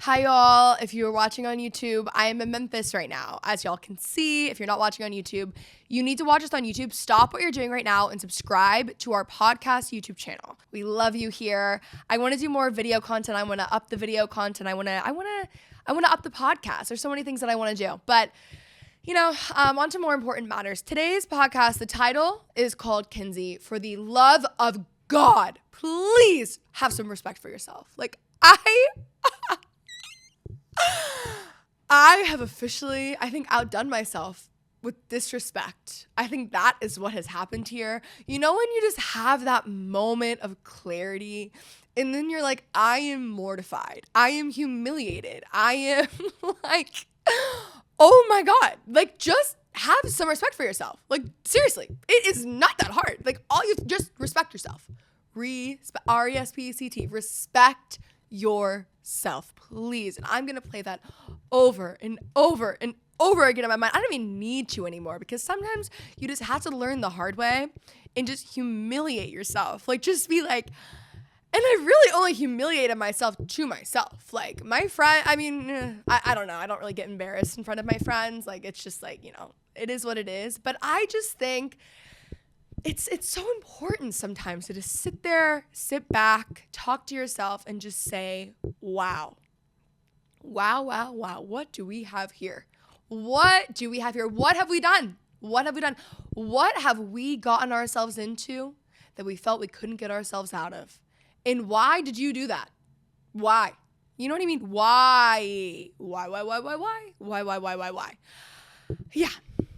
Hi, y'all. If you are watching on YouTube, I am in Memphis right now. As y'all can see, if you're not watching on YouTube, you need to watch us on YouTube. Stop what you're doing right now and subscribe to our podcast YouTube channel. We love you here. I want to do more video content. I want to up the video content. I want to up the podcast. There's so many things that I want to do. But, on to more important matters. Today's podcast, the title is called Kenzie, for the love of God, please have some respect for yourself. Like, I have officially, I think, outdone myself with disrespect. I think that is what has happened here. You know, when you just have that moment of clarity and then you're like, I am mortified. I am humiliated. I am like, oh my God. Like, just have some respect for yourself. Like, seriously, it is not that hard. Like, all you just respect yourself. R-E-S-P-E-C-T. Respect yourself, please. And I'm going to play that over and over and over again in my mind. I don't even need to anymore, because sometimes you just have to learn the hard way and just humiliate yourself. Like, just be like, and I really only humiliated myself to myself. Like, my friend, I don't know. I don't really get embarrassed in front of my friends. Like, it's just like, it is what it is. But I just think it's so important sometimes to just sit there, sit back, talk to yourself, and just say, wow. Wow, wow, wow. What do we have here? What do we have here? What have we done? What have we done? What have we gotten ourselves into that we felt we couldn't get ourselves out of? And why did you do that? Why? You know what I mean? Why? Why? Why? Yeah.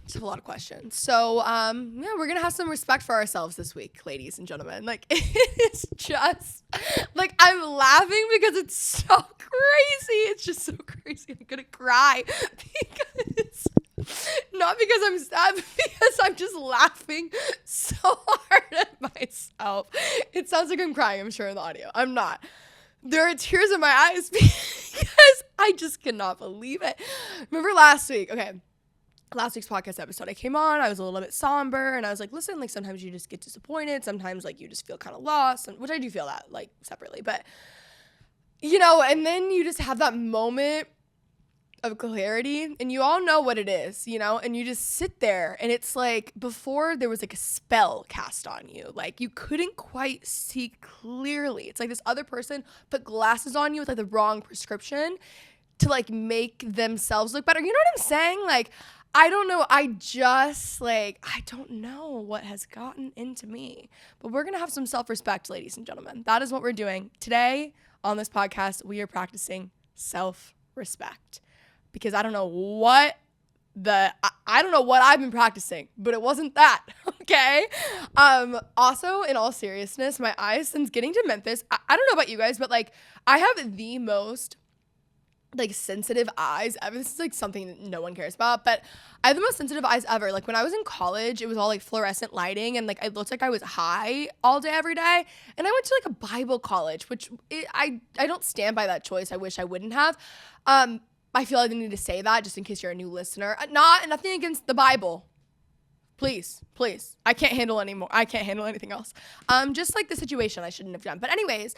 Just have a lot of questions. So, we're going to have some respect for ourselves this week, ladies and gentlemen. Like, it's just, like, I'm laughing because it's so crazy. It's just so crazy. I'm going to cry because, not because I'm sad, but because I'm just laughing so hard at myself. It sounds like I'm crying, I'm sure, in the audio. I'm not. There are tears in my eyes because I just cannot believe it. Remember last week? Okay. Last week's podcast episode, I came on, I was a little bit somber, and I was like, listen, like, sometimes you just get disappointed, sometimes, like, you just feel kind of lost, which I do feel that, like, separately, but, and then you just have that moment of clarity, and you all know what it is, and you just sit there, and it's like, before there was, like, a spell cast on you, like, you couldn't quite see clearly. It's like this other person put glasses on you with, like, the wrong prescription to, like, make themselves look better. You know what I'm saying? Like, I don't know. I don't know what has gotten into me. But we're going to have some self-respect, ladies and gentlemen. That is what we're doing. Today on this podcast, we are practicing self-respect. Because I don't know what I've been practicing, but it wasn't that, okay? Also, in all seriousness, my eyes, since getting to Memphis, I don't know about you guys, but, like, I have the most, like, sensitive eyes ever. This is, like, something that no one cares about, but I have the most sensitive eyes ever. Like, when I was in college, it was all, like, fluorescent lighting, and, like, I looked like I was high all day every day, and I went to, like, a Bible college, which I don't stand by that choice. I wish I wouldn't have. I feel like I need to say that just in case you're a new listener. Nothing against the Bible. Please. I can't handle anymore. I can't handle anything else. Just, like, the situation I shouldn't have done. But anyways,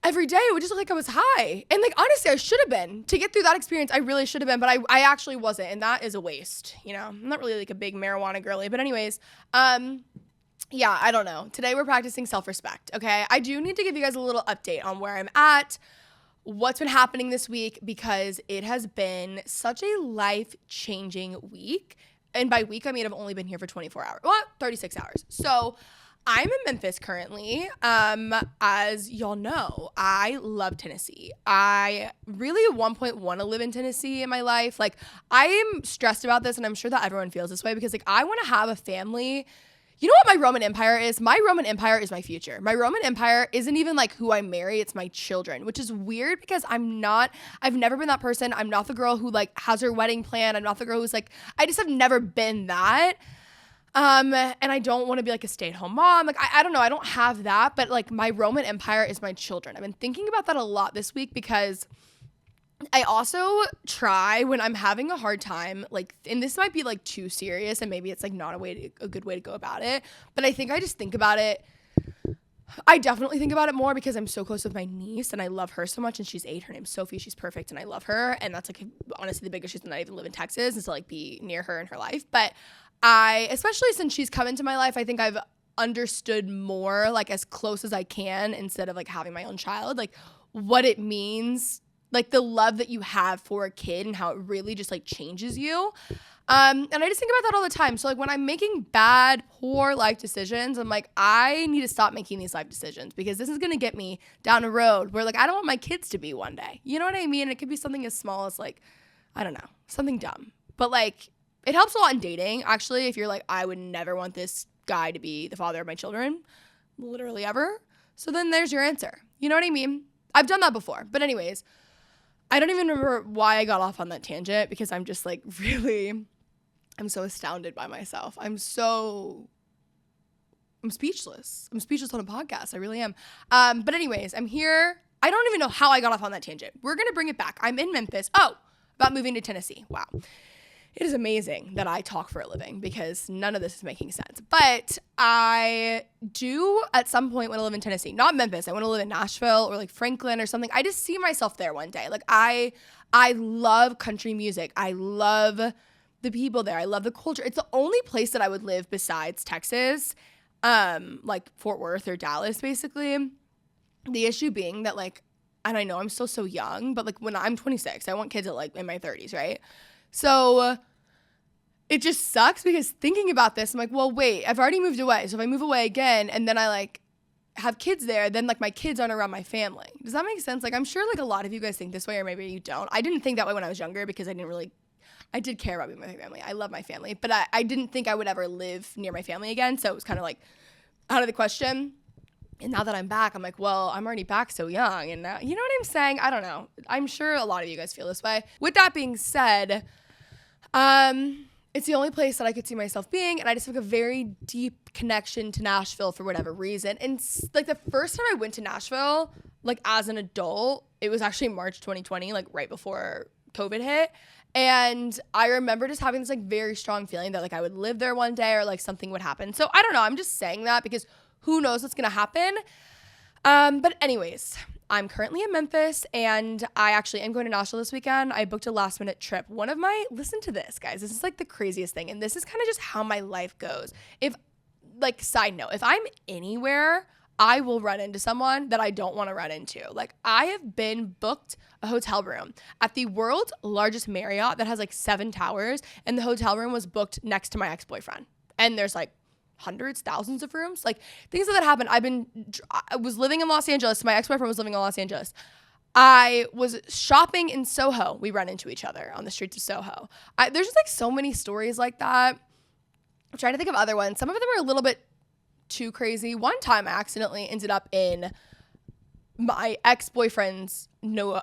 every day it would just look like I was high. And, like, honestly, I should have been. To get through that experience, I really should have been, but I actually wasn't, and that is a waste, I'm not really, like, a big marijuana girly, but anyways, yeah, I don't know. Today we're practicing self-respect, okay? I do need to give you guys a little update on where I'm at, what's been happening this week, because it has been such a life-changing week. And by week, I mean I've only been here for 24 hours. Well, 36 hours. So I'm in Memphis currently. As y'all know, I love Tennessee. I really at one point want to live in Tennessee in my life. Like, I am stressed about this, and I'm sure that everyone feels this way, because, like, I want to have a family. You know what my Roman Empire is? My Roman Empire is my future. My Roman Empire isn't even, like, who I marry. It's my children, which is weird because I've never been that person. I'm not the girl who, like, has her wedding plan. I'm not the girl who's, like, I just have never been that. And I don't want to be, like, a stay-at-home mom. Like, I don't know. I don't have that. But, like, my Roman Empire is my children. I've been thinking about that a lot this week, because I also try when I'm having a hard time, like, and this might be, like, too serious, and maybe it's, like, not a good way to go about it, but I think I just think about it I definitely think about it more because I'm so close with my niece and I love her so much, and she's 8. Her name's Sophie. She's perfect and I love her. And that's like honestly the biggest reason that I even live in Texas is to like be near her in her life. But especially since she's come into my life, I think I've understood more, like as close as I can instead of like having my own child, like what it means, like the love that you have for a kid and how it really just like changes you. And I just think about that all the time. So like when I'm making bad, poor life decisions, I'm like, I need to stop making these life decisions because this is going to get me down a road where like, I don't want my kids to be one day. You know what I mean? It could be something as small as like, I don't know, something dumb. But like, it helps a lot in dating, actually, if you're like, I would never want this guy to be the father of my children, literally ever. So then there's your answer. You know what I mean? I've done that before. But anyways, I don't even remember why I got off on that tangent because I'm just like I'm so astounded by myself. I'm speechless. I'm speechless on a podcast. I really am. But anyways, I'm here. I don't even know how I got off on that tangent. We're going to bring it back. I'm in Memphis. Oh, about moving to Tennessee. Wow. It is amazing that I talk for a living because none of this is making sense. But I do at some point want to live in Tennessee, not Memphis. I want to live in Nashville or like Franklin or something. I just see myself there one day. Like I love country music. I love the people there. I love the culture. It's the only place that I would live besides Texas, like Fort Worth or Dallas, basically. The issue being that like, and I know I'm still so young, but like when I'm 26, I want kids at like in my 30s, right? So it just sucks because thinking about this, I'm like, well, wait, I've already moved away. So if I move away again and then I like have kids there, then like my kids aren't around my family. Does that make sense? Like I'm sure like a lot of you guys think this way or maybe you don't. I didn't think that way when I was younger because I did care about being with my family. I love my family, but I didn't think I would ever live near my family again. So it was kind of like out of the question. And now that I'm back, I'm like, well, I'm already back so young. And now, you know what I'm saying? I don't know. I'm sure a lot of you guys feel this way. With that being said, it's the only place that I could see myself being. And I just have a very deep connection to Nashville for whatever reason. And like the first time I went to Nashville, like as an adult, it was actually March 2020, like right before COVID hit. And I remember just having this like very strong feeling that like I would live there one day or like something would happen. So I don't know. I'm just saying that because who knows what's going to happen. But anyways, I'm currently in Memphis and I actually am going to Nashville this weekend. I booked a last minute trip. Listen to this, guys. This is like the craziest thing. And this is kind of just how my life goes. Side note, if I'm anywhere, I will run into someone that I don't want to run into. Like I have been booked a hotel room at the world's largest Marriott that has like 7 towers. And the hotel room was booked next to my ex-boyfriend. And there's like hundreds, thousands of rooms. Like things like that happen. I was living in Los Angeles. My ex-boyfriend was living in Los Angeles. I was shopping in Soho. We run into each other on the streets of Soho. There's just like so many stories like that. I'm trying to think of other ones. Some of them are a little bit too crazy. One time I accidentally ended up in my ex-boyfriend's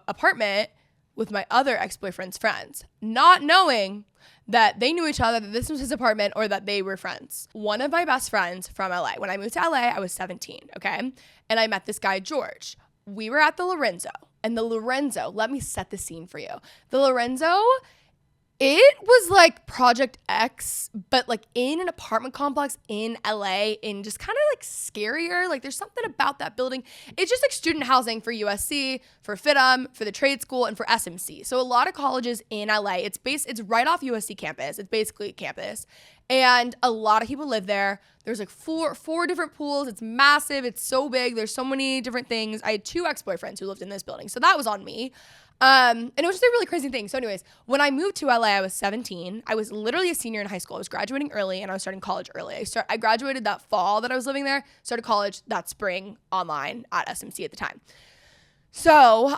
apartment with my other ex-boyfriend's friends, not knowing that they knew each other, that this was his apartment, or that they were friends. One of my best friends from LA. When I moved to LA, I was 17, okay? And I met this guy, George. We were at the Lorenzo. And the Lorenzo, let me set the scene for you. The Lorenzo, it was like Project X, but like in an apartment complex in LA, in just kind of like scarier. Like there's something about that building. It's just like student housing for USC, for FITM, for the trade school, and for SMC. So a lot of colleges in LA, it's right off USC campus. It's basically a campus. And a lot of people live there. There's like four different pools. It's massive. It's so big. There's so many different things. I had 2 ex-boyfriends who lived in this building. So that was on me. And it was just a really crazy thing. So anyways, when I moved to LA, I was 17. I was literally a senior in high school. I was graduating early and I was starting college early. I graduated that fall that I was living there, started college that spring online at SMC at the time. So,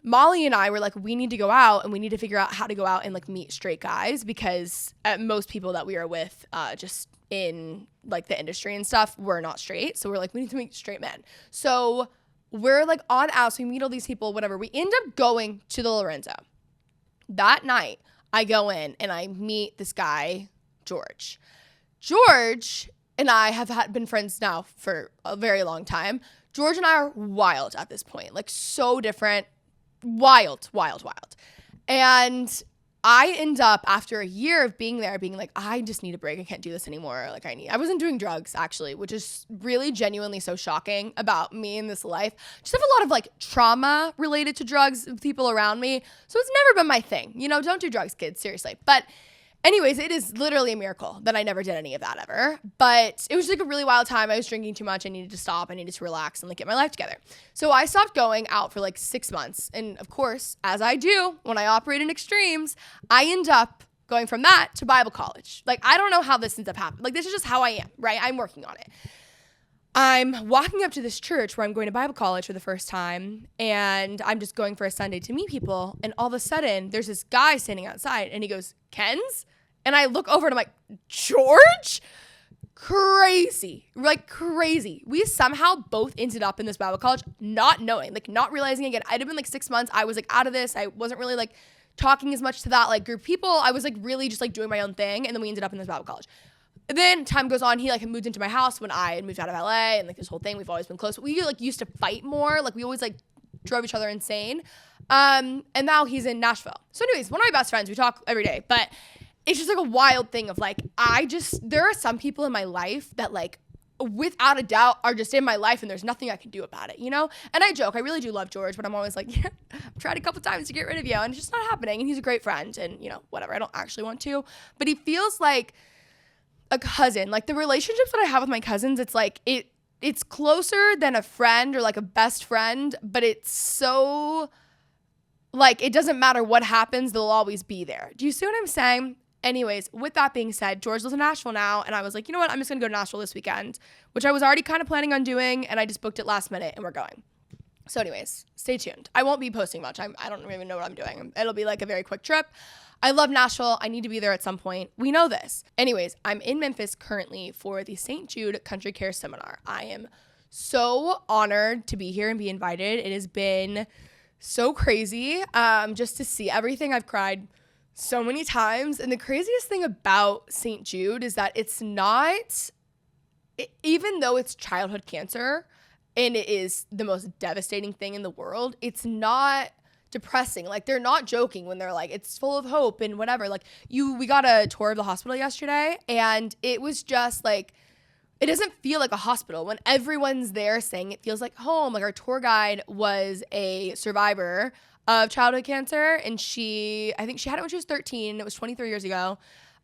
Molly and I were like, we need to go out and we need to figure out how to go out and like meet straight guys because most people that we are with, just in like the industry and stuff, were not straight. So we're like, we need to meet straight men. So we're like on apps, we meet all these people, whatever. We end up going to the Lorenzo. That night, I go in and I meet this guy, George. George and I have been friends now for a very long time. George and I are wild at this point, like so different, wild. And I end up, after a year of being there, being like, I just need a break. I can't do this anymore. Like I wasn't doing drugs actually, which is really genuinely so shocking about me in this life. Just have a lot of like trauma related to drugs with people around me. So it's never been my thing. You know, don't do drugs, kids, seriously. But anyways, it is literally a miracle that I never did any of that ever. But it was like a really wild time. I was drinking too much. I needed to stop. I needed to relax and like get my life together. So I stopped going out for like 6 months. And of course, as I do when I operate in extremes, I end up going from that to Bible college. Like, I don't know how this ends up happening. Like, this is just how I am, right? I'm working on it. I'm walking up to this church where I'm going to Bible college for the first time, and I'm just going for a Sunday to meet people, and all of a sudden, there's this guy standing outside, and he goes, Kenz? And I look over, and I'm like, George? Crazy. Like, crazy. We somehow both ended up in this Bible college not knowing, like, not realizing. Again, I'd have been like 6 months. I was like out of this. I wasn't really like talking as much to that like group of people. I was like really just like doing my own thing, and then we ended up in this Bible college. Then time goes on. He like moved into my house when I had moved out of LA, and like this whole thing, we've always been close. We like used to fight more. Like we always like drove each other insane. And now he's in Nashville. So anyways, one of my best friends, we talk every day, but it's just like a wild thing of like, there are some people in my life that like without a doubt are just in my life, and there's nothing I can do about it, you know? And I joke, I really do love George, but I'm always like, yeah, I've tried a couple times to get rid of you, and it's just not happening. And he's a great friend, and you know, whatever, I don't actually want to, but he feels like a cousin. Like the relationships that I have with my cousins, it's like it's closer than a friend or like a best friend, but it's so like it doesn't matter what happens, they'll always be there. Do you see what I'm saying? Anyways, with that being said, George lives in Nashville now, and I was like, you know what, I'm just gonna go to Nashville this weekend, which I was already kind of planning on doing, and I just booked it last minute, and we're going. So anyways, stay tuned. I won't be posting much. I don't even know what I'm doing. It'll be like a very quick trip. I love Nashville. I need to be there at some point. We know this. Anyways, I'm in Memphis currently for the St. Jude Country Care Seminar. I am so honored to be here and be invited. It has been so crazy just to see everything. I've cried so many times. And the craziest thing about St. Jude is that it's not, even though it's childhood cancer and it is the most devastating thing in the world, it's not depressing. Like they're not joking when they're like, it's full of hope and whatever. Like we got a tour of the hospital yesterday, and it was just like, it doesn't feel like a hospital when everyone's there saying it feels like home. Like our tour guide was a survivor of childhood cancer, and I think she had it when she was 13. It was 23 years ago.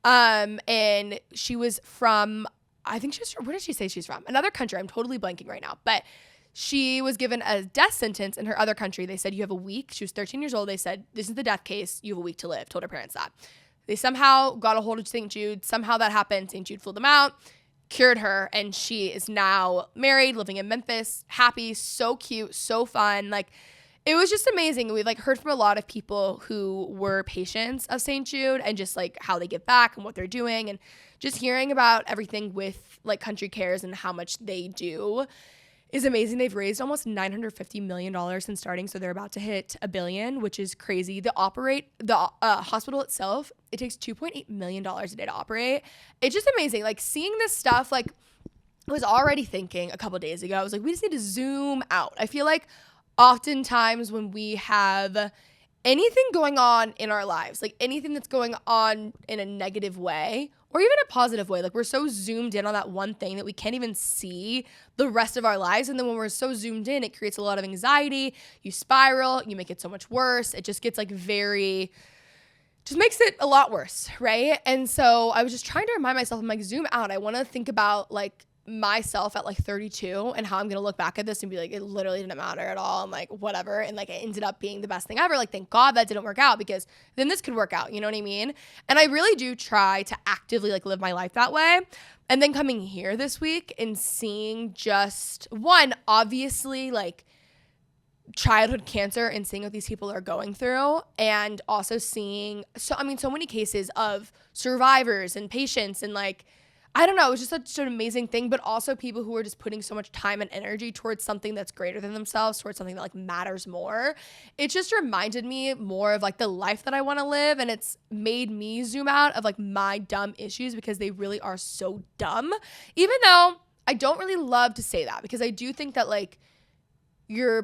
And she was from, where did she say she's from? Another country. I'm totally blanking right now, but she was given a death sentence in her other country. They said, you have a week. She was 13 years old. They said, this is the death case. You have a week to live. Told her parents that. They somehow got a hold of St. Jude. Somehow that happened. St. Jude flew them out, cured her, and she is now married, living in Memphis, happy, so cute, so fun. Like, it was just amazing. We've like heard from a lot of people who were patients of St. Jude and just like how they give back and what they're doing, and just hearing about everything with like Country Cares and how much they do is amazing. They've raised almost $950 million since starting, so they're about to hit $1 billion, which is crazy. The hospital itself, it takes $2.8 million a day to operate. It's just amazing. Like seeing this stuff, like I was already thinking a couple days ago, I was like, we just need to zoom out. I feel like oftentimes when we have anything going on in our lives, like anything that's going on in a negative way or even a positive way, like we're so zoomed in on that one thing that we can't even see the rest of our lives. And then when we're so zoomed in, it creates a lot of anxiety. You spiral, you make it so much worse. It just gets like just makes it a lot worse, right? And so I was just trying to remind myself, I'm like, zoom out. I want to think about like myself at like 32 and how I'm gonna look back at this and be like, it literally didn't matter at all, and like whatever, and like it ended up being the best thing ever. Like thank God that didn't work out, because then this could work out, you know what I mean? And I really do try to actively like live my life that way. And then coming here this week and seeing just one, obviously like childhood cancer and seeing what these people are going through, and also seeing so many cases of survivors and patients, and like I don't know, it was just such an amazing thing, but also people who are just putting so much time and energy towards something that's greater than themselves, towards something that like matters more. It just reminded me more of like the life that I want to live, and it's made me zoom out of like my dumb issues, because they really are so dumb. Even though I don't really love to say that, because I do think that like your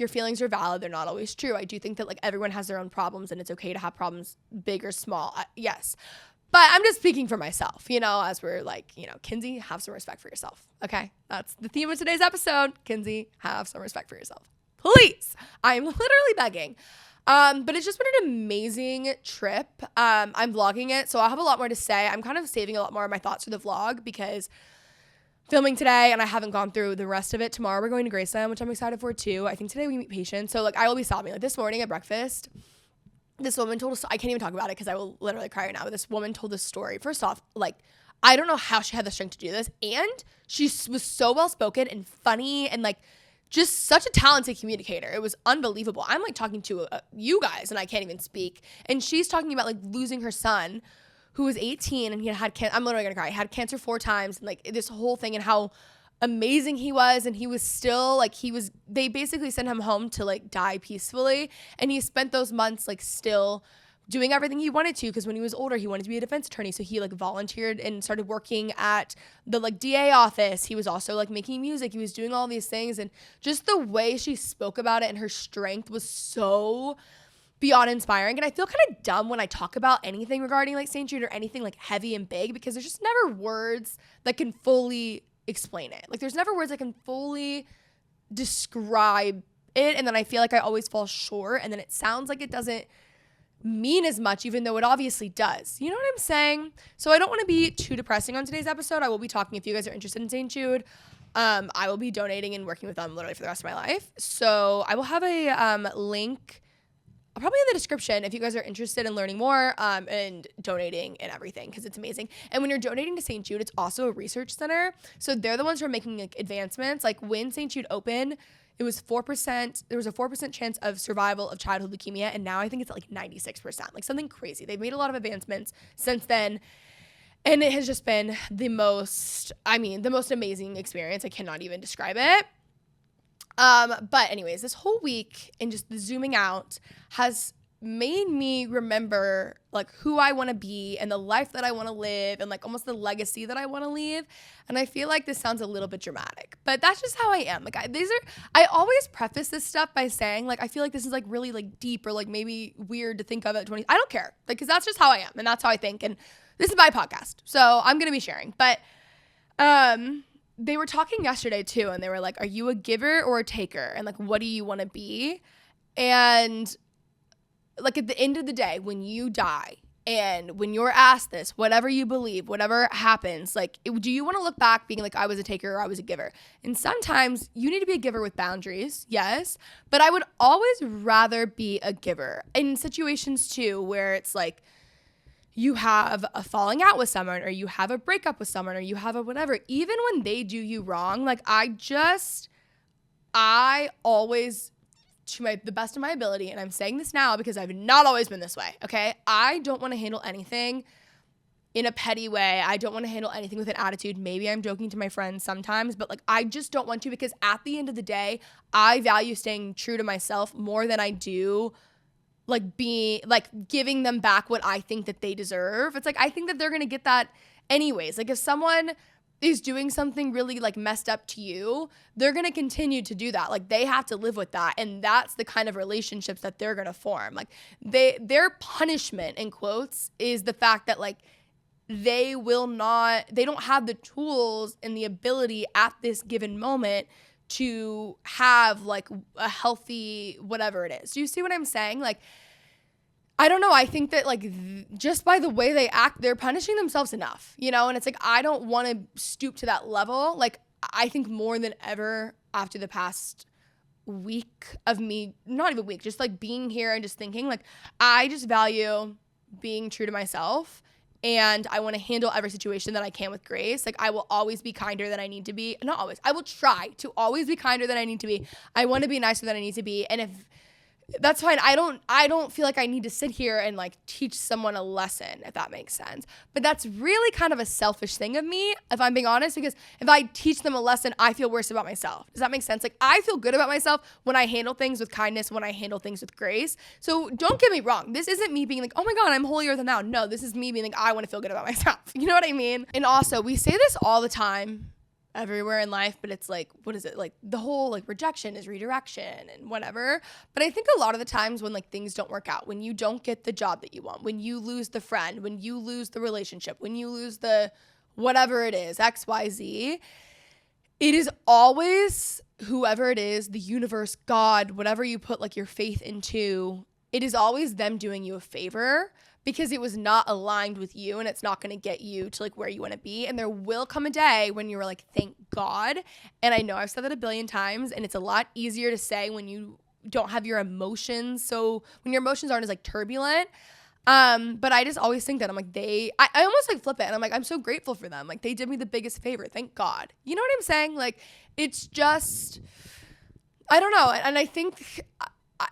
feelings are valid. They're not always true. I do think that like everyone has their own problems and it's okay to have problems, big or small. Yes. But I'm just speaking for myself, as we're like, Kenzie, have some respect for yourself. Okay. That's the theme of today's episode. Kenzie, have some respect for yourself. Please. I'm literally begging. But it's just been an amazing trip. I'm vlogging it, so I'll have a lot more to say. I'm kind of saving a lot more of my thoughts for the vlog because filming today and I haven't gone through the rest of it. Tomorrow we're going to ILYSM, which I'm excited for too. I think today we meet patients. So like I will be sobbing. Like this morning at breakfast, this woman told us, I can't even talk about it because I will literally cry right now. But this woman told this story. First off, like I don't know how she had the strength to do this. And she was so well spoken and funny and like just such a talented communicator. It was unbelievable. I'm like talking to you guys and I can't even speak. And she's talking about like losing her son who was 18 and he had cancer. I'm literally gonna cry. He had cancer 4 times and like this whole thing and how amazing he was. And he was still like, they basically sent him home to like die peacefully. And he spent those months like still doing everything he wanted to because when he was older, he wanted to be a defense attorney. So he like volunteered and started working at the like DA office. He was also like making music. He was doing all these things. And just the way she spoke about it and her strength was so beyond inspiring. And I feel kind of dumb when I talk about anything regarding like St. Jude or anything like heavy and big because there's just never words that can fully explain it. Like there's never words that can fully describe it. And then I feel like I always fall short and then it sounds like it doesn't mean as much, even though it obviously does. You know what I'm saying? So I don't want to be too depressing on today's episode. I will be talking, if you guys are interested in St. Jude, I will be donating and working with them literally for the rest of my life. So I will have a link probably in the description if you guys are interested in learning more and donating and everything because it's amazing. And when you're donating to St. Jude, it's also a research center. So they're the ones who are making like advancements. Like when St. Jude opened, it was 4%. There was a 4% chance of survival of childhood leukemia. And now I think it's at like 96%, like something crazy. They've made a lot of advancements since then. And it has just been the most amazing experience. I cannot even describe it. But anyways, this whole week and just the zooming out has made me remember like who I want to be and the life that I want to live and like almost the legacy that I want to leave. And I feel like this sounds a little bit dramatic, but that's just how I am. Like I always preface this stuff by saying like, I feel like this is like really like deep or like maybe weird to think of at 20. I don't care. Like, cause that's just how I am. And that's how I think. And this is my podcast. So I'm going to be sharing, but, they were talking yesterday too, and they were like, are you a giver or a taker? And like, what do you want to be? And like at the end of the day, when you die and when you're asked this, whatever you believe, whatever happens, like, do you want to look back being like, I was a taker or I was a giver? And sometimes you need to be a giver with boundaries, yes, but I would always rather be a giver in situations too, where it's like, you have a falling out with someone or you have a breakup with someone or you have a whatever, even when they do you wrong, like I always, to the best of my ability, and I'm saying this now because I've not always been this way, okay? I don't want to handle anything in a petty way. I don't want to handle anything with an attitude. Maybe I'm joking to my friends sometimes, but like I just don't want to because at the end of the day, I value staying true to myself more than I do like giving them back what I think that they deserve. It's like, I think that they're going to get that anyways. Like if someone is doing something really like messed up to you, they're going to continue to do that. Like they have to live with that. And that's the kind of relationships that they're going to form. Like their punishment in quotes is the fact that like they don't have the tools and the ability at this given moment to have like a healthy whatever it is. Do you see what I'm saying? Like, I don't know. I think that like just by the way they act, they're punishing themselves enough, And it's like, I don't want to stoop to that level. Like, I think more than ever after the past week of me, not even week, just like being here and just thinking like, I just value being true to myself. And I want to handle every situation that I can with grace. Like I will always be kinder than I need to be. Not always. I will try to always be kinder than I need to be. I want to be nicer than I need to be. And if that's fine. I don't feel like I need to sit here and like teach someone a lesson, if that makes sense. But that's really kind of a selfish thing of me, if I'm being honest, because if I teach them a lesson, I feel worse about myself. Does that make sense? Like I feel good about myself when I handle things with kindness, when I handle things with grace. So don't get me wrong. This isn't me being like, oh my God, I'm holier than thou. No, this is me being like, I want to feel good about myself. You know what I mean? And also we say this all the time everywhere in life, but it's like, what is it? Like the whole like rejection is redirection and whatever. But I think a lot of the times when like things don't work out, when you don't get the job that you want, when you lose the friend, when you lose the relationship, when you lose the whatever it is, XYZ, it is always whoever it is, the universe, God, whatever you put like your faith into, it is always them doing you a favor because it was not aligned with you and it's not going to get you to like where you want to be. And there will come a day when you're like, thank God. And I know I've said that a billion times and it's a lot easier to say when you don't have your emotions. So when your emotions aren't as like turbulent. But I just always think that I'm like, I almost like flip it and I'm like, I'm so grateful for them. Like they did me the biggest favor. Thank God. You know what I'm saying? Like it's just, I don't know. And I think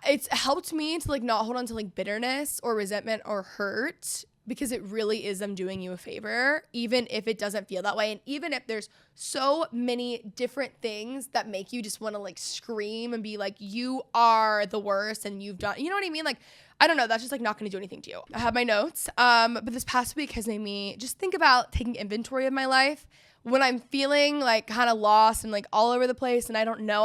it's helped me to like not hold on to like bitterness or resentment or hurt because it really is them doing you a favor, even if it doesn't feel that way. And even if there's so many different things that make you just want to like scream and be like, you are the worst and you've done, you know what I mean? Like, I don't know. That's just like not going to do anything to you. I have my notes. But this past week has made me just think about taking inventory of my life when I'm feeling like kind of lost and like all over the place. And I don't know.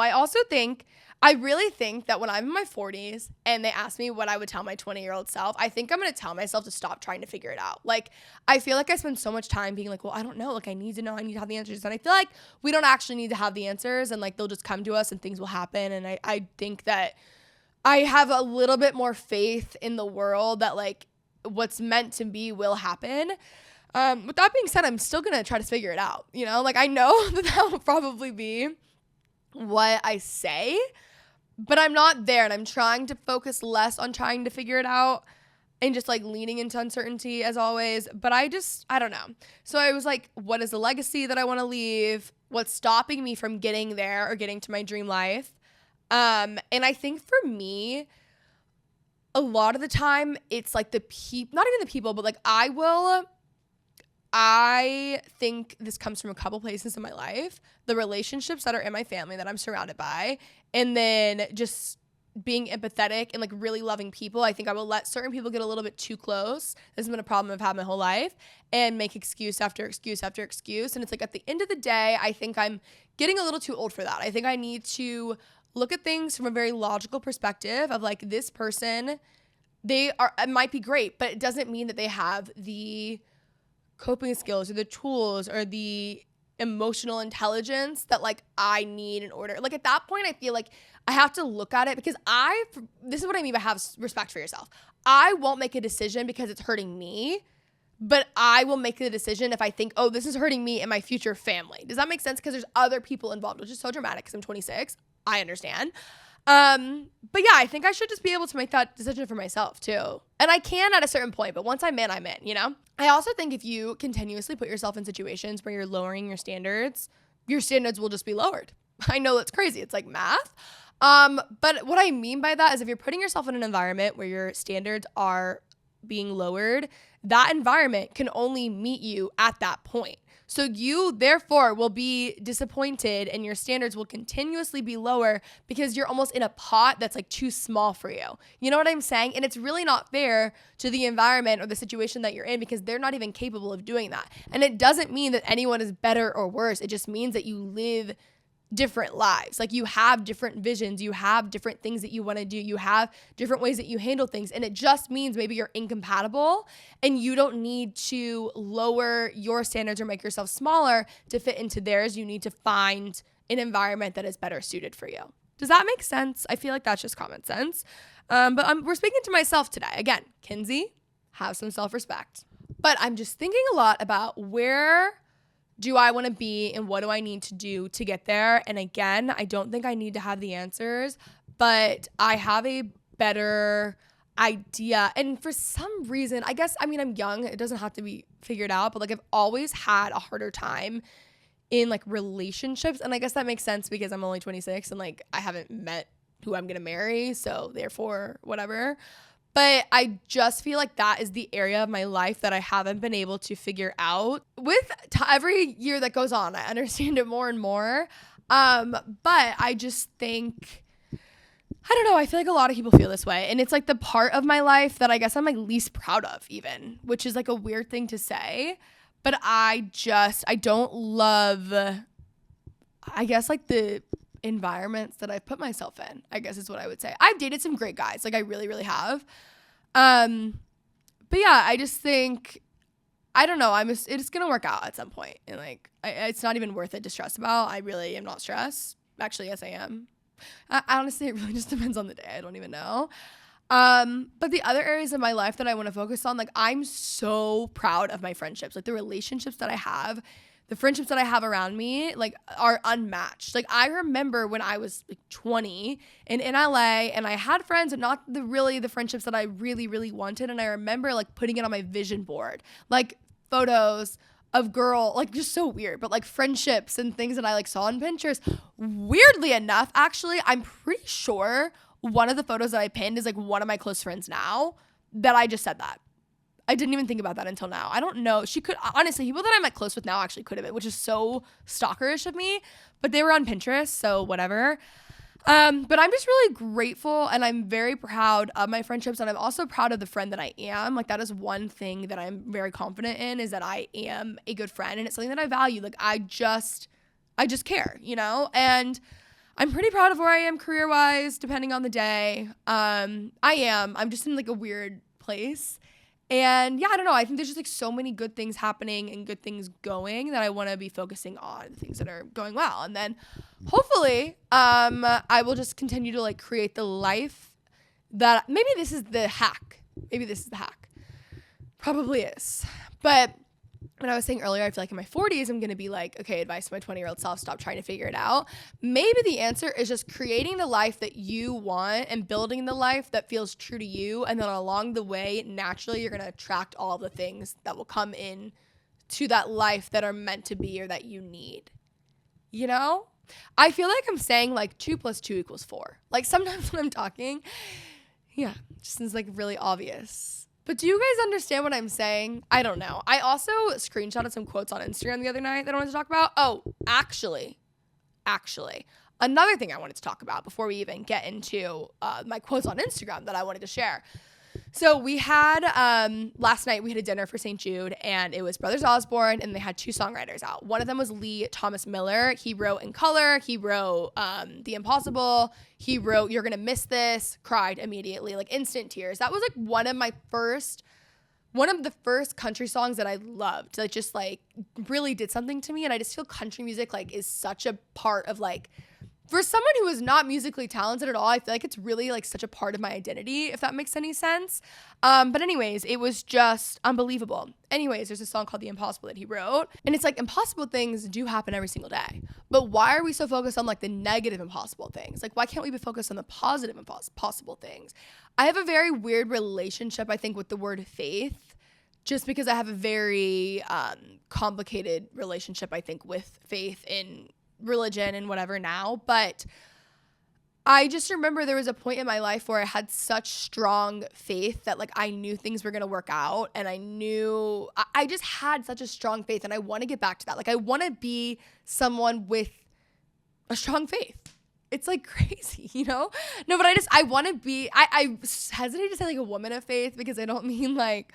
I really think that when I'm in my 40s and they ask me what I would tell my 20-year-old self, I think I'm going to tell myself to stop trying to figure it out. Like, I feel like I spend so much time being like, well, I don't know. Like, I need to know. I need to have the answers. And I feel like we don't actually need to have the answers and like they'll just come to us and things will happen. And I think that I have a little bit more faith in the world that like what's meant to be will happen. With that being said, I'm still going to try to figure it out. You know, like I know that will probably be what I say, but I'm not there and I'm trying to focus less on trying to figure it out and just like leaning into uncertainty as always. But I don't know. So I was like, what is the legacy that I want to leave? What's stopping me from getting there or getting to my dream life? And I think for me, a lot of the time it's like not even the people, but like I think this comes from a couple places in my life, the relationships that are in my family that I'm surrounded by, and then just being empathetic and like really loving people. I think I will let certain people get a little bit too close. This has been a problem I've had my whole life and make excuse after excuse after excuse. And it's like at the end of the day, I think I'm getting a little too old for that. I think I need to look at things from a very logical perspective of like this person, it might be great, but it doesn't mean that they have the coping skills or the tools or the emotional intelligence that like I need in order. Like at that point, I feel like I have to look at it because this is what I mean by have respect for yourself. I won't make a decision because it's hurting me, but I will make the decision if I think, oh, this is hurting me and my future family. Does that make sense? Because there's other people involved, which is so dramatic because I'm 26. I understand. But yeah, I think I should just be able to make that decision for myself too. And I can at a certain point, but once I'm in, you know? I also think if you continuously put yourself in situations where you're lowering your standards will just be lowered. I know that's crazy. It's like math. But what I mean by that is if you're putting yourself in an environment where your standards are being lowered, that environment can only meet you at that point. So you, therefore, will be disappointed and your standards will continuously be lower because you're almost in a pot that's like too small for you. You know what I'm saying? And it's really not fair to the environment or the situation that you're in because they're not even capable of doing that. And it doesn't mean that anyone is better or worse. It just means that you live different lives. Like you have different visions, you have different things that you want to do, you have different ways that you handle things. And it just means maybe you're incompatible and you don't need to lower your standards or make yourself smaller to fit into theirs. You need to find an environment that is better suited for you. Does that make sense? I feel like that's just common sense. But we're speaking to myself today. Again, Kenzie, have some self-respect. But I'm just thinking a lot about where do I want to be and what do I need to do to get there? And again, I don't think I need to have the answers, but I have a better idea. And for some reason, I'm young. It doesn't have to be figured out, but like I've always had a harder time in like relationships. And I guess that makes sense because I'm only 26 and like I haven't met who I'm going to marry. So therefore, whatever. But I just feel like that is the area of my life that I haven't been able to figure out. With every year that goes on, I understand it more and more. But I just think, I don't know, I feel like a lot of people feel this way. And it's like the part of my life that I guess I'm like least proud of even, which is like a weird thing to say. But I don't love I guess like the environments that I've put myself in, I guess is what I would say. I've dated some great guys. Like I really, really have. But yeah, I just think, I don't know. It's going to work out at some point. And like, it's not even worth it to stress about. I really am not stressed. Actually, yes, I am. Honestly, it really just depends on the day. I don't even know. But the other areas of my life that I want to focus on, like I'm so proud of my friendships, like the relationships that I have, the friendships that I have around me, like are unmatched. Like I remember when I was like 20 and in LA and I had friends and not the friendships that I really, really wanted. And I remember like putting it on my vision board, like photos of like just so weird, but like friendships and things that I like saw on Pinterest. Weirdly enough, actually, I'm pretty sure one of the photos that I pinned is like one of my close friends now that I just said that. I didn't even think about that until now. I don't know. She could, honestly, people that I'm like close with now actually could have been, which is so stalkerish of me, but they were on Pinterest, so whatever. But I'm just really grateful and I'm very proud of my friendships, and I'm also proud of the friend that I am. Like that is one thing that I'm very confident in, is that I am a good friend, and it's something that I value. Like I just care, you know? And I'm pretty proud of where I am career-wise, depending on the day. I'm just in like a weird place. And yeah, I don't know. I think there's just like so many good things happening and good things going that I want to be focusing on the things that are going well. And then hopefully, I will just continue to like create the life that maybe this is the hack. Probably is. But when I was saying earlier, I feel like in my 40s, I'm going to be like, okay, advice to my 20-year-old self, stop trying to figure it out. Maybe the answer is just creating the life that you want and building the life that feels true to you. And then along the way, naturally, you're going to attract all the things that will come in to that life that are meant to be or that you need. You know? I feel like I'm saying like 2 + 2 = 4. Like sometimes when I'm talking, yeah, it just seems like really obvious. But do you guys understand what I'm saying? I don't know. I also screenshotted some quotes on Instagram the other night that I wanted to talk about. Oh, actually, another thing I wanted to talk about before we even get into my quotes on Instagram that I wanted to share. So we had, last night we had a dinner for St. Jude, and it was Brothers Osborne, and they had 2 songwriters out. One of them was Lee Thomas Miller. He wrote In Color. He wrote The Impossible. He wrote You're Gonna Miss This. Cried immediately, like instant tears. That was like one of the first country songs that I loved. That just like really did something to me, and I just feel country music like is such a part of like, for someone who is not musically talented at all, I feel like it's really like such a part of my identity, if that makes any sense. But anyways, it was just unbelievable. Anyways, there's a song called The Impossible that he wrote. And it's like impossible things do happen every single day. But why are we so focused on like the negative impossible things? Like why can't we be focused on the positive impossible things? I have a very weird relationship, I think, with the word faith. Just because I have a very complicated relationship, I think, with faith in religion and whatever now. But I just remember there was a point in my life where I had such strong faith that like I knew things were going to work out, and I just had such a strong faith, and I want to get back to that. Like I want to be someone with a strong faith. It's like crazy, you know? No, but I want to be, I hesitate to say like a woman of faith, because I don't mean like,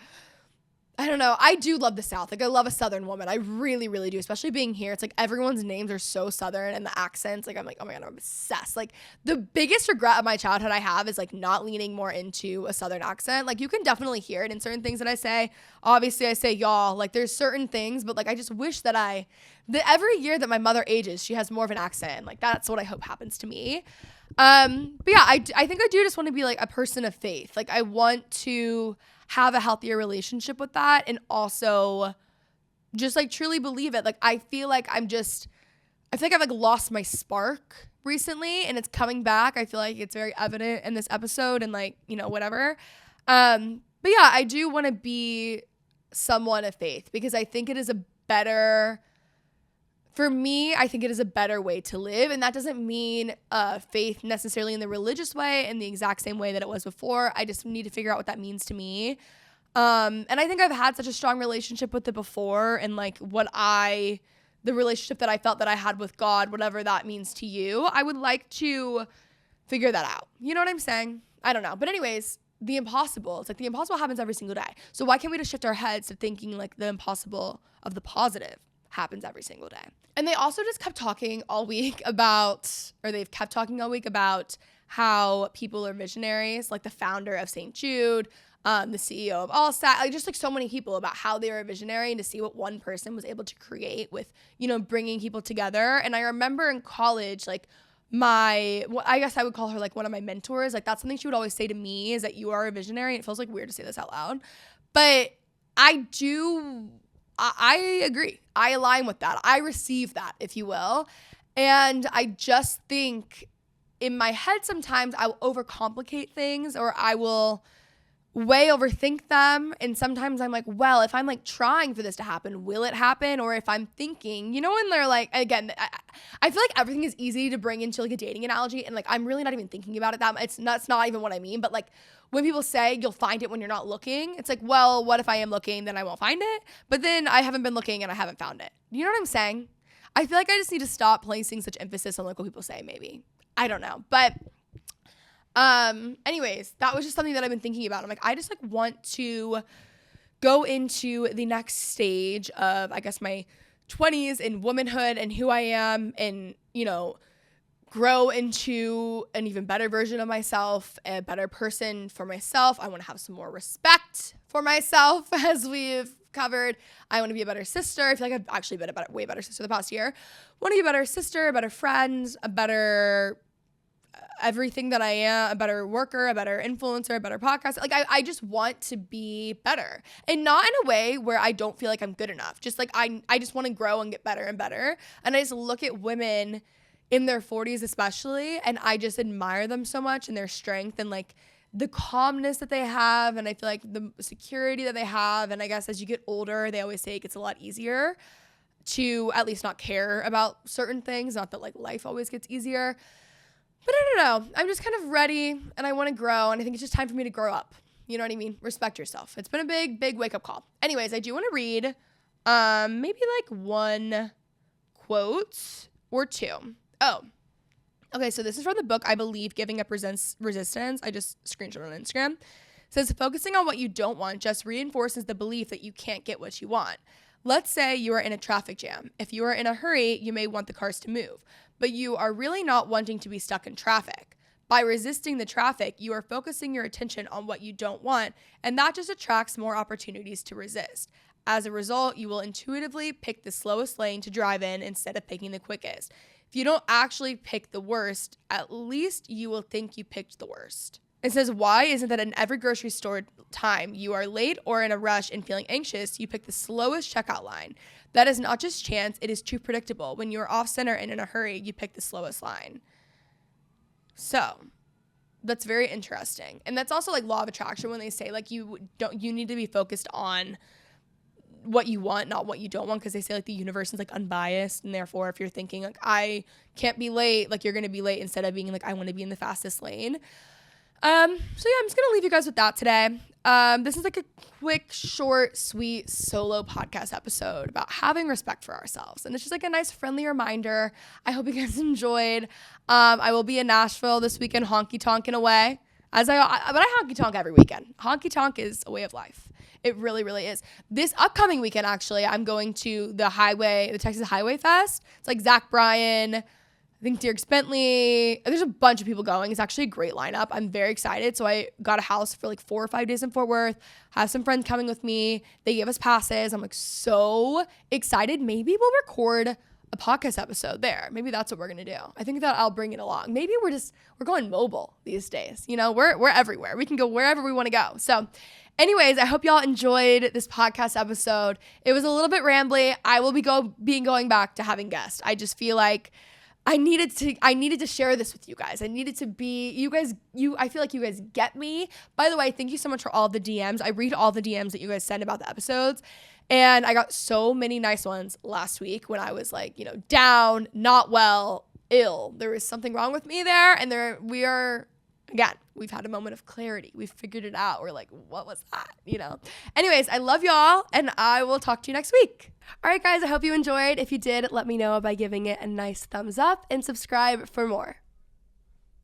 I don't know. I do love the South. Like I love a Southern woman. I really, really do. Especially being here. It's like everyone's names are so Southern, and the accents, like I'm like, oh my God, I'm obsessed. Like the biggest regret of my childhood I have is like not leaning more into a Southern accent. Like you can definitely hear it in certain things that I say. Obviously I say y'all, like there's certain things, but like I just wish that every year that my mother ages, she has more of an accent. Like that's what I hope happens to me. But yeah, I think I do just want to be like a person of faith. Like I want to have a healthier relationship with that, and also just like truly believe it. Like I feel like I've like lost my spark recently, and it's coming back. I feel like it's very evident in this episode, and like, you know, whatever. But yeah, I do want to be someone of faith, because I think it is for me, I think it is a better way to live. And that doesn't mean faith necessarily in the religious way, in the exact same way that it was before. I just need to figure out what that means to me. And I think I've had such a strong relationship with it before, and like the relationship that I felt that I had with God, whatever that means to you, I would like to figure that out. You know what I'm saying? I don't know. But anyways, the impossible, it's like the impossible happens every single day. So why can't we just shift our heads to thinking like the impossible of the positive? happens every single day. And they also just kept talking all week about, or they've kept talking all week about how people are visionaries, like the founder of St. Jude, the CEO of Allstat, like just like so many people, about how they were a visionary, and to see what one person was able to create with, bringing people together. And I remember in college, like I guess I would call her like one of my mentors. Like that's something she would always say to me, is that you are a visionary. It feels like weird to say this out loud, but I agree. I align with that. I receive that, if you will. And I just think in my head sometimes I will overcomplicate things, or I will way overthink them. And sometimes I'm like, well, if I'm like trying for this to happen, will it happen? Or if I'm thinking, when they're like, again, I feel like everything is easy to bring into like a dating analogy, and like I'm really not even thinking about it that much. That's not even what I mean. But like when people say you'll find it when you're not looking, it's like, well, what if I am looking, then I won't find it? But then I haven't been looking and I haven't found it. You know what I'm saying? I feel like I just need to stop placing such emphasis on like what people say, maybe. I don't know. But anyways, that was just something that I've been thinking about. I'm like, I just like want to go into the next stage of, I guess, my 20s and womanhood and who I am, and, grow into an even better version of myself, a better person for myself. I want to have some more respect for myself, as we've covered. I want to be a better sister. I feel like I've actually been a way better sister the past year. I want to be a better sister, a better friend, a better everything that I am, a better worker, a better influencer, a better podcast. Like I just want to be better, and not in a way where I don't feel like I'm good enough. Just like I just want to grow and get better and better. And I just look at women in their 40s especially, and I just admire them so much, and their strength, and like the calmness that they have, and I feel like the security that they have. And I guess as you get older, they always say it gets a lot easier to at least not care about certain things. Not that like life always gets easier, but I don't know. I'm just kind of ready, and I want to grow, and I think it's just time for me to grow up. You know what I mean? Respect yourself. It's been a big, big wake-up call. Anyways, I do want to read maybe like one quote or two. Oh, okay. So this is from the book, I Believe Giving Up Resistance. I just screenshot on Instagram. It says, focusing on what you don't want just reinforces the belief that you can't get what you want. Let's say you are in a traffic jam. If you are in a hurry, you may want the cars to move, but you are really not wanting to be stuck in traffic. By resisting the traffic, you are focusing your attention on what you don't want, and that just attracts more opportunities to resist. As a result, you will intuitively pick the slowest lane to drive in instead of picking the quickest. If you don't actually pick the worst, at least you will think you picked the worst. It says, why isn't that in every grocery store time you are late or in a rush and feeling anxious, you pick the slowest checkout line? That is not just chance, it is too predictable. When you are off center and in a hurry, you pick the slowest line. So that's very interesting. And that's also like law of attraction, when they say like you need to be focused on what you want, not what you don't want, because they say like the universe is like unbiased, and therefore if you're thinking like I can't be late, like you're gonna be late, instead of being like I want to be in the fastest lane. So yeah, I'm just gonna leave you guys with that today. This is like a quick, short, sweet solo podcast episode about having respect for ourselves, and it's just like a nice friendly reminder. I hope you guys enjoyed. I will be in Nashville this weekend, honky tonking away, but I honky tonk every weekend. Honky tonk is a way of life. It really, really is. This upcoming weekend, actually, I'm going to the Texas Highway Fest. It's like Zach Bryan, I think Dierks Bentley. There's a bunch of people going. It's actually a great lineup. I'm very excited. So I got a house for like 4 or 5 days in Fort Worth. Have some friends coming with me. They gave us passes. I'm like so excited. Maybe we'll record a podcast episode there. Maybe that's what we're gonna do. I think that I'll bring it along. Maybe we're going mobile these days. We're everywhere. We can go wherever we want to go. So anyways, I hope y'all enjoyed this podcast episode. It was a little bit rambly. I will be going back to having guests. I just feel like I needed to share this with you guys. I needed to be, I feel like you guys get me. By the way, thank you so much for all the DMs. I read all the DMs that you guys send about the episodes. And I got so many nice ones last week when I was like, down, not well, ill. There was something wrong with me there. And we've had a moment of clarity. We've figured it out. We're like, what was that? Anyways, I love y'all, and I will talk to you next week. All right, guys, I hope you enjoyed. If you did, let me know by giving it a nice thumbs up and subscribe for more.